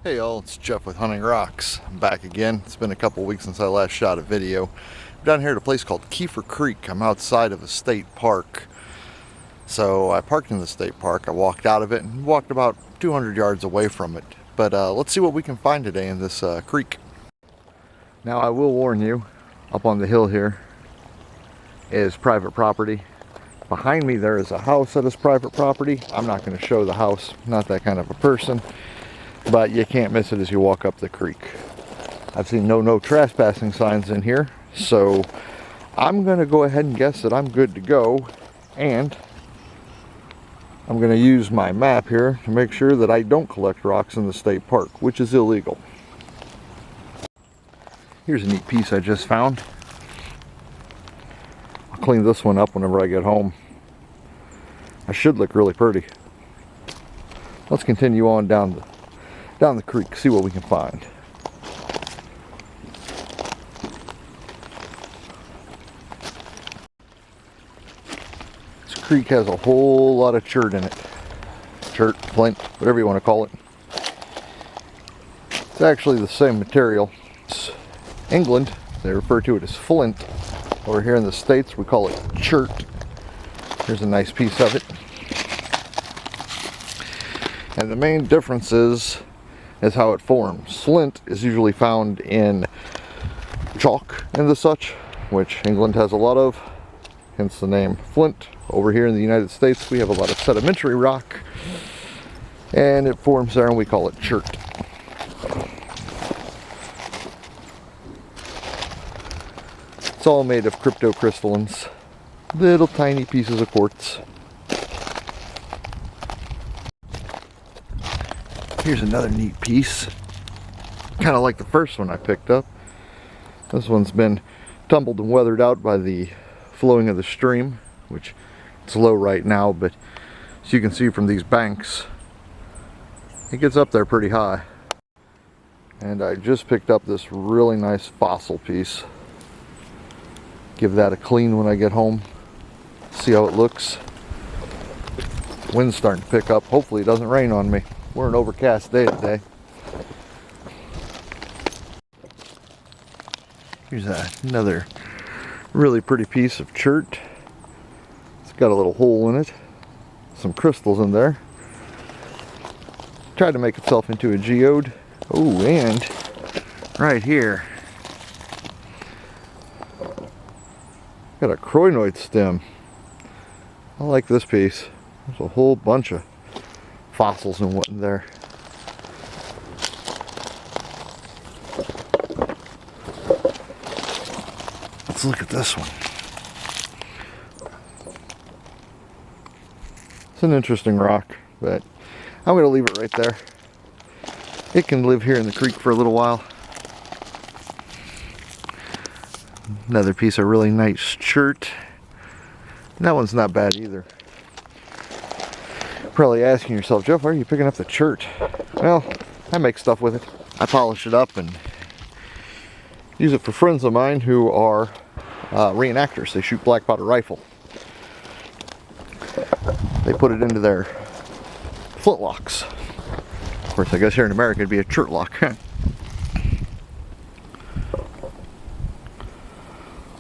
Hey y'all, it's Jeff with Hunting Rocks. I'm back again. It's been a couple weeks since I last shot a video. I'm down here at a place called Keifer Creek. I'm outside of a state park. So I parked in the state park. I walked out of it and walked about 200 yards away from it. But let's see what we can find today in this creek. Now I will warn you, up on the hill here is private property. Behind me there is a house that is private property. I'm not going to show the house, not that kind of a person. But you can't miss it as you walk up the creek. I've seen no trespassing signs in here, so I'm going to go ahead and guess that I'm good to go, and I'm going to use my map here to make sure that I don't collect rocks in the state park, which is illegal. Here's a neat piece I just found. I'll clean this one up whenever I get home. I should look really pretty. Let's continue on down the creek, see what we can find. This creek has a whole lot of chert in it. Chert, flint, whatever you want to call it. It's actually the same material. It's England, they refer to it as flint. Over here in the States we call it chert. Here's a nice piece of it. And the main difference is how it forms. Flint is usually found in chalk and the such, which England has a lot of, hence the name Flint. Over here in the United States we have a lot of sedimentary rock, and it forms there and we call it chert. It's all made of cryptocrystallines, little tiny pieces of quartz. Here's another neat piece, kind of like the first one I picked up. This one's been tumbled and weathered out by the flowing of the stream, which it's low right now, but as you can see from these banks, it gets up there pretty high. And I just picked up this really nice fossil piece. Give that a clean when I get home, see how it looks. Wind's starting to pick up, hopefully it doesn't rain on me. We're an overcast day today. Here's another really pretty piece of chert. It's got a little hole in it, some crystals in there. Tried to make itself into a geode. Oh, and right here, got a crinoid stem. I like this piece. There's a whole bunch of fossils and what in there. Let's look at this one. It's an interesting rock, but I'm going to leave it right there. It can live here in the creek for a little while. Another piece of really nice chert. That one's not bad either. Probably asking yourself, Jeff, why are you picking up the chert? Well, I make stuff with it. I polish it up and use it for friends of mine who are reenactors. They shoot black powder rifle. They put it into their flintlocks. Of course, I guess here in America it'd be a chert lock. A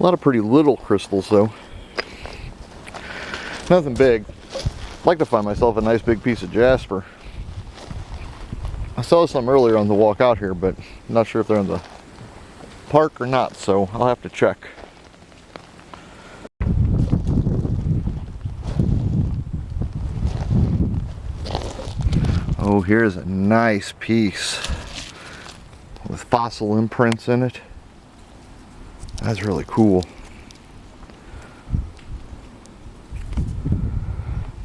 lot of pretty little crystals though. Nothing big. I'd like to find myself a nice big piece of jasper. I saw some earlier on the walk out here, but I'm not sure if they're in the park or not, so I'll have to check. Oh, here's a nice piece with fossil imprints in it. That's really cool.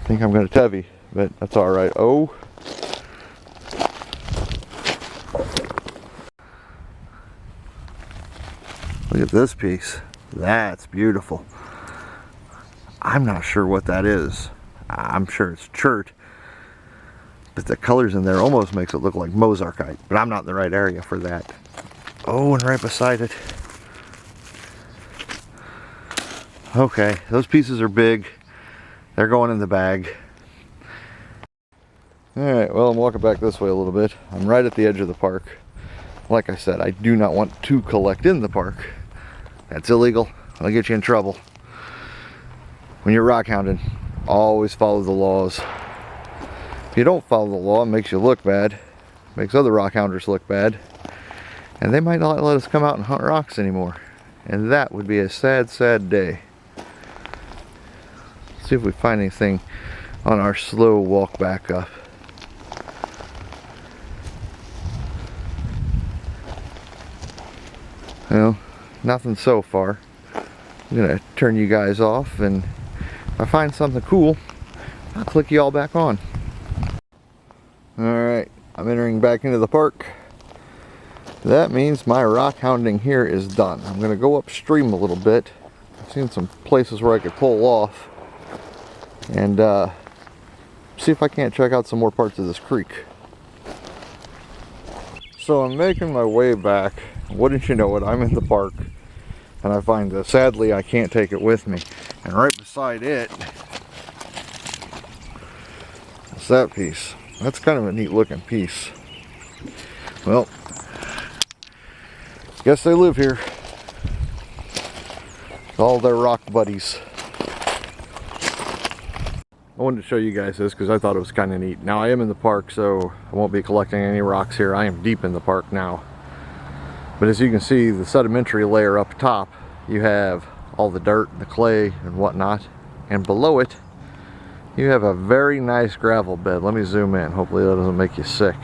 I think I'm going to tevy, but that's alright. Oh. Look at this piece. That's beautiful. I'm not sure what that is. I'm sure it's chert, but the colors in there almost makes it look like mozarkite, but I'm not in the right area for that. Oh, and right beside it. Okay, those pieces are big. They're going in the bag. Alright, well, I'm walking back this way a little bit. I'm right at the edge of the park. Like I said, I do not want to collect in the park. That's illegal. I'll get you in trouble. When you're rock hounding, always follow the laws. If you don't follow the law, it makes you look bad. Makes other rock hounders look bad. And they might not let us come out and hunt rocks anymore. And that would be a sad, sad day. Let's see if we find anything on our slow walk back up. Well, nothing so far. I'm gonna turn you guys off, and if I find something cool, I'll click you all back on. Alright, I'm entering back into the park. That means my rock hounding here is done. I'm gonna go upstream a little bit. I've seen some places where I could pull off and see if I can't check out some more parts of this creek. So I'm making my way back. Wouldn't you know it, I'm in the park and I find this. Sadly, I can't take it with me. And right beside it, what's that piece? That's kind of a neat looking piece. Well, guess they live here. All their rock buddies. I wanted to show you guys this because I thought it was kind of neat. Now I am in the park, so I won't be collecting any rocks here. I am deep in the park now. But as you can see, the sedimentary layer up top, you have all the dirt, the clay, and whatnot. And below it, you have a very nice gravel bed. Let me zoom in. Hopefully that doesn't make you sick.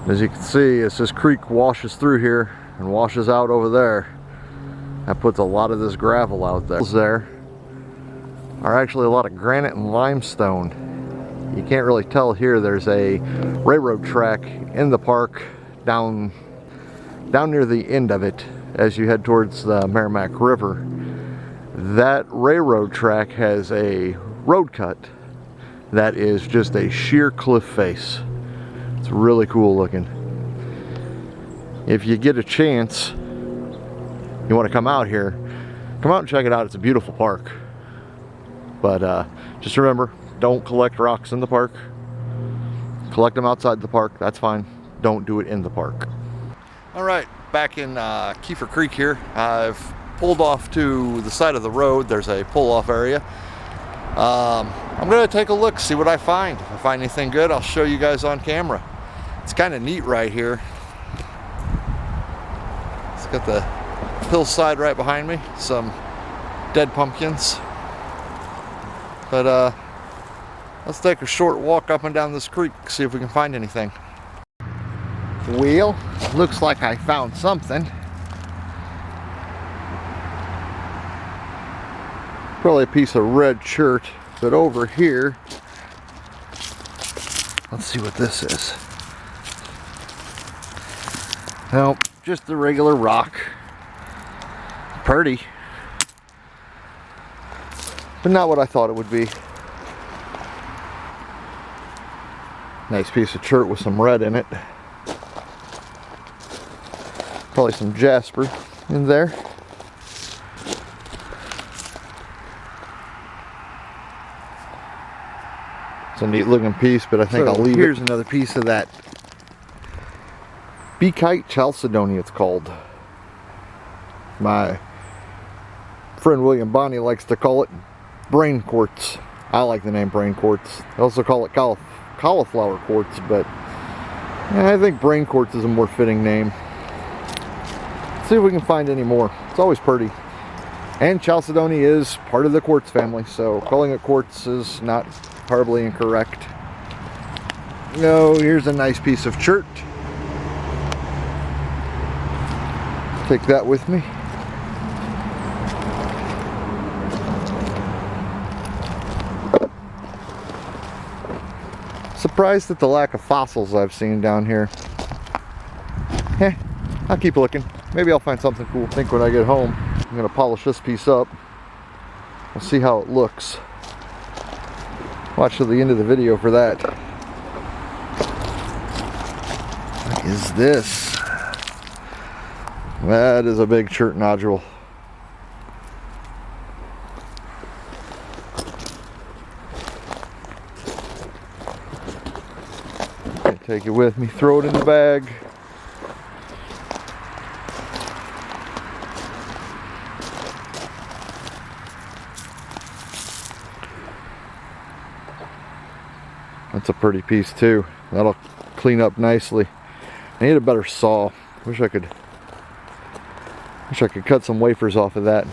As you can see, as this creek washes through here and washes out over there, that puts a lot of this gravel out there. There are actually a lot of granite and limestone. You can't really tell here. There's a railroad track in the park down near the end of it as you head towards the Merrimack River. That railroad track has a road cut that is just a sheer cliff face. It's really cool looking. If you get a chance, you want to come out here, come out and check it out. It's a beautiful park. But just remember, don't collect rocks in the park. Collect them outside the park, that's fine. Don't do it in the park. Alright, back in Keifer Creek here. I've pulled off to the side of the road. There's a pull-off area. I'm going to take a look, see what I find. If I find anything good, I'll show you guys on camera. It's kind of neat right here. It's got the hillside right behind me. Some dead pumpkins. But let's take a short walk up and down this creek, see if we can find anything. Well, looks like I found something. Probably a piece of red chert, but over here, let's see what this is. Nope, just a regular rock. Pretty, but not what I thought it would be. Nice piece of chert with some red in it. Probably some jasper in there. It's a neat looking piece, but I think I'll leave it. Here's another piece of that Kite chalcedony, it's called. My friend William Bonney likes to call it brain quartz. I like the name brain quartz. They also call it cauliflower quartz, but I think brain quartz is a more fitting name. See if we can find any more. It's always pretty. And chalcedony is part of the quartz family, so calling it quartz is not horribly incorrect. No, here's a nice piece of chert. Take that with me. Surprised at the lack of fossils I've seen down here. I'll keep looking. Maybe I'll find something cool. I think when I get home, I'm going to polish this piece up. We'll see how it looks. Watch till the end of the video for that. What is this? That is a big chert nodule. Take it with me, throw it in the bag. That's a pretty piece too. That'll clean up nicely. I need a better saw. Wish I could cut some wafers off of that.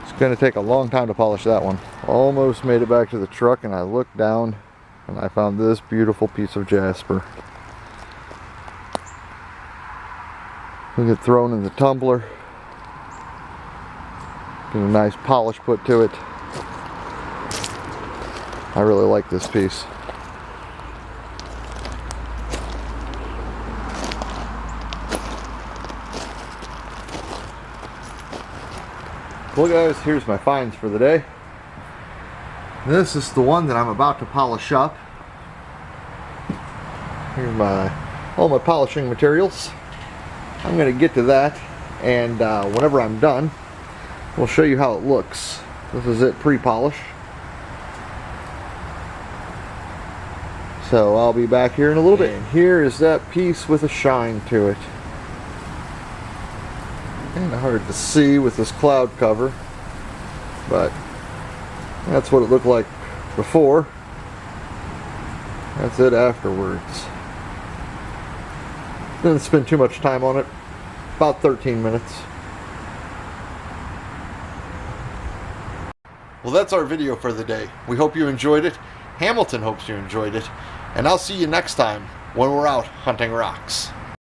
It's gonna take a long time to polish that one. Almost made it back to the truck, and I looked down and I found this beautiful piece of jasper. We get thrown in the tumbler. Get a nice polish put to it. I really like this piece. Well guys, here's my finds for the day. This is the one that I'm about to polish up. Here's all my polishing materials. I'm going to get to that, and whenever I'm done, we'll show you how it looks. This is it pre-polish. So I'll be back here in a little bit. And here is that piece with a shine to it. Kind of hard to see with this cloud cover, but that's what it looked like before. That's it afterwards. Didn't spend too much time on it. About 13 minutes. Well, that's our video for the day. We hope you enjoyed it. Hamilton hopes you enjoyed it. And I'll see you next time when we're out hunting rocks.